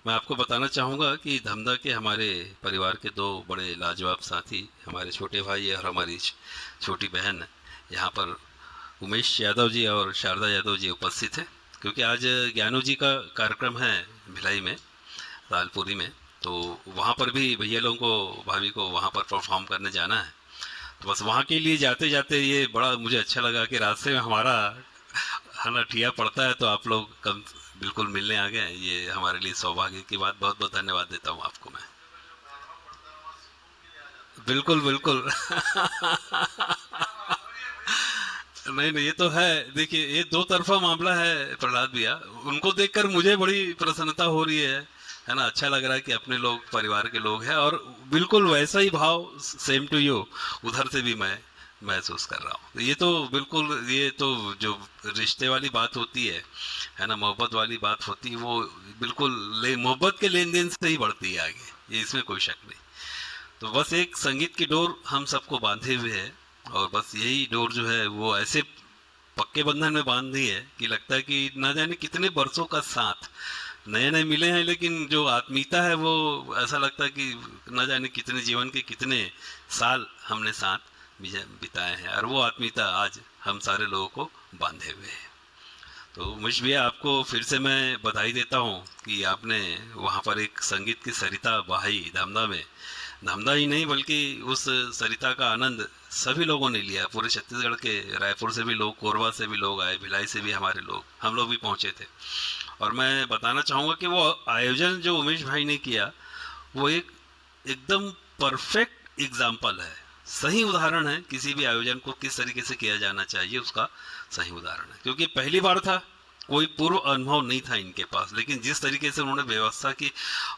मैं आपको बताना चाहूँगा कि धमधा के हमारे परिवार के दो बड़े लाजवाब साथी, हमारे छोटे भाई और हमारी छोटी बहन यहाँ पर उमेश यादव जी और शारदा यादव जी उपस्थित हैं, क्योंकि आज ज्ञानू जी का कार्यक्रम है भिलाई में, लालपुरी में। तो वहाँ पर भी भैया लोगों को, भाभी को वहाँ पर परफॉर्म करने जाना है। तो बस वहाँ के लिए जाते जाते ये बड़ा मुझे अच्छा लगा कि रास्ते में हमारा है ना ठिया पड़ता है, तो आप लोग कम बिल्कुल मिलने आ गए। ये हमारे लिए सौभाग्य की बात। बहुत बहुत धन्यवाद देता हूँ आपको मैं। बिल्कुल बिल्कुल। नहीं नहीं, ये तो है। देखिए, ये दो तरफा मामला है प्रहलाद भैया। उनको देखकर मुझे बड़ी प्रसन्नता हो रही है ना। अच्छा लग रहा है कि अपने लोग परिवार के लोग हैं, और बिल्कुल वैसा ही भाव सेम टू यू उधर से भी मैं महसूस कर रहा हूँ। ये तो बिल्कुल, ये तो जो रिश्ते वाली बात होती है ना, मोहब्बत वाली बात होती है, वो बिल्कुल मोहब्बत के लेन देन से ही बढ़ती है आगे, ये इसमें कोई शक नहीं। तो बस एक संगीत की डोर हम सबको बांधे हुए है, और बस यही डोर जो है वो ऐसे पक्के बंधन में बांध दी है कि लगता है कि ना जाने कितने बरसों का साथ, नए नए मिले हैं, लेकिन जो आत्मीयता है वो ऐसा लगता है कि ना जाने कितने जीवन के कितने साल हमने साथ बिताए हैं, और वो आत्मीयता आज हम सारे लोगों को बांधे हुए है। तो उमेश भैया, आपको फिर से मैं बधाई देता हूँ कि आपने वहाँ पर एक संगीत की सरिता बहाई धमधा में। धमधा ही नहीं, बल्कि उस सरिता का आनंद सभी लोगों ने लिया। पूरे छत्तीसगढ़ के, रायपुर से भी लोग, कोरबा से भी लोग आए, भिलाई से भी हमारे लोग, हम लोग भी पहुँचे थे। और मैं बताना चाहूँगा कि वो आयोजन जो उमेश भाई ने किया, वो एक एकदम परफेक्ट एग्जाम्पल है, सही उदाहरण है किसी भी आयोजन को किस तरीके से किया जाना चाहिए, उसका सही उदाहरण है। क्योंकि पहली बार था, कोई पूर्व अनुभव नहीं था इनके पास, लेकिन जिस तरीके से उन्होंने व्यवस्था की,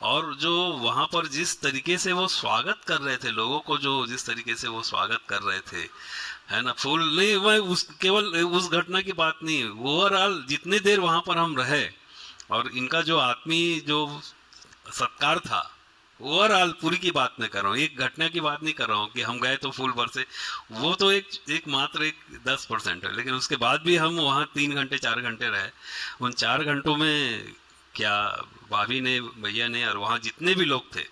और जो वहाँ पर जिस तरीके से वो स्वागत कर रहे थे लोगों को, जो जिस तरीके से वो स्वागत कर रहे थे, है ना, फूल नहीं, मैं उस केवल उस घटना की बात नहीं, ओवरऑल जितनी देर वहाँ पर हम रहे, और इनका जो आत्मीय जो सत्कार था, ओवरऑल पूरी की बात नहीं कर रहा हूँ, एक घटना की बात नहीं कर रहा हूँ कि हम गए तो फूल बरसे, वो तो एक मात्र एक 10% है। लेकिन उसके बाद भी हम वहाँ 3 घंटे 4 घंटे रहे। उन 4 घंटों में क्या भाभी ने, भैया ने, और वहाँ जितने भी लोग थे,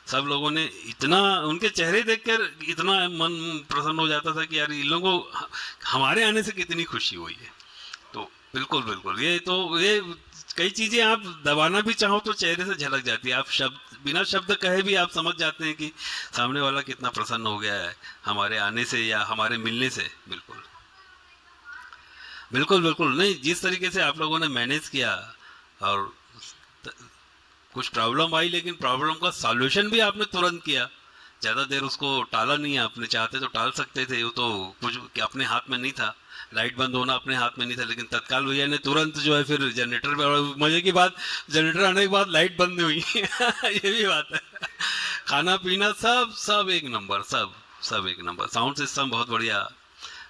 सब लोगों ने इतना, उनके चेहरे देखकर इतना मन प्रसन्न हो जाता था कि यार इन लोगों को हमारे आने से कितनी खुशी हुई है। तो बिल्कुल बिल्कुल, ये तो ये कई चीजें आप दबाना भी चाहो तो चेहरे से झलक जाती है। आप शब्द, बिना शब्द कहे भी आप समझ जाते हैं कि सामने वाला कितना प्रसन्न हो गया है हमारे आने से या हमारे मिलने से। बिल्कुल बिल्कुल बिल्कुल। नहीं, जिस तरीके से आप लोगों ने मैनेज किया, और त- कुछ प्रॉब्लम आई, लेकिन प्रॉब्लम का सॉल्यूशन भी आपने तुरंत किया। ज़्यादा देर उसको टाला नहीं, आपने चाहते तो टाल सकते थे, वो तो कुछ कि अपने हाथ में नहीं था, लाइट बंद होना अपने हाथ में नहीं था, लेकिन तत्काल भैया ने तुरंत जो है फिर जनरेटर में, और मजे की बात, जनरेटर आने के बाद लाइट बंद नहीं हुई। ये भी बात है। खाना पीना सब सब एक नंबर, सब सब एक नंबर, साउंड सिस्टम बहुत बढ़िया,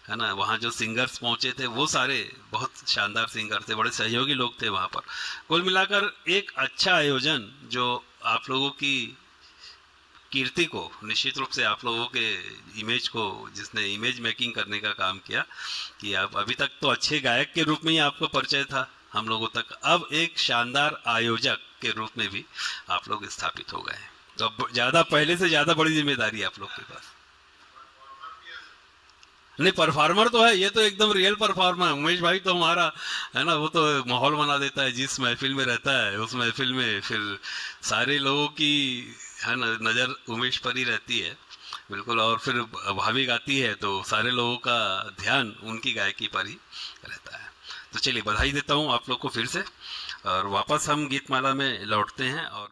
है ना। वहाँ जो सिंगर्स पहुंचे थे वो सारे बहुत शानदार सिंगर थे, बड़े सहयोगी लोग थे वहाँ पर। कुल मिलाकर एक अच्छा आयोजन, जो आप लोगों की कीर्ति को, निश्चित रूप से आप लोगों के इमेज को, जिसने इमेज मेकिंग करने का काम किया, कि आप अभी तक तो अच्छे गायक के रूप में ही आपको परिचय था हम लोगों तक, अब एक शानदार आयोजक के रूप में भी आप लोग स्थापित हो गए हैं। तो अब ज़्यादा, पहले से ज़्यादा बड़ी जिम्मेदारी आप लोग के पास। नहीं, परफॉर्मर तो है, ये तो एकदम रियल परफॉर्मर है उमेश भाई तो हमारा, है ना। वो तो माहौल बना देता है, जिस महफिल में रहता है उस महफिल में फिर सारे लोगों की, है ना, नज़र उमेश पर ही रहती है। बिल्कुल। और फिर भाभी गाती है तो सारे लोगों का ध्यान उनकी गायकी पर ही रहता है। तो चलिए, बधाई देता हूँ आप लोग को फिर से, और वापस हम गीतमाला में लौटते हैं। और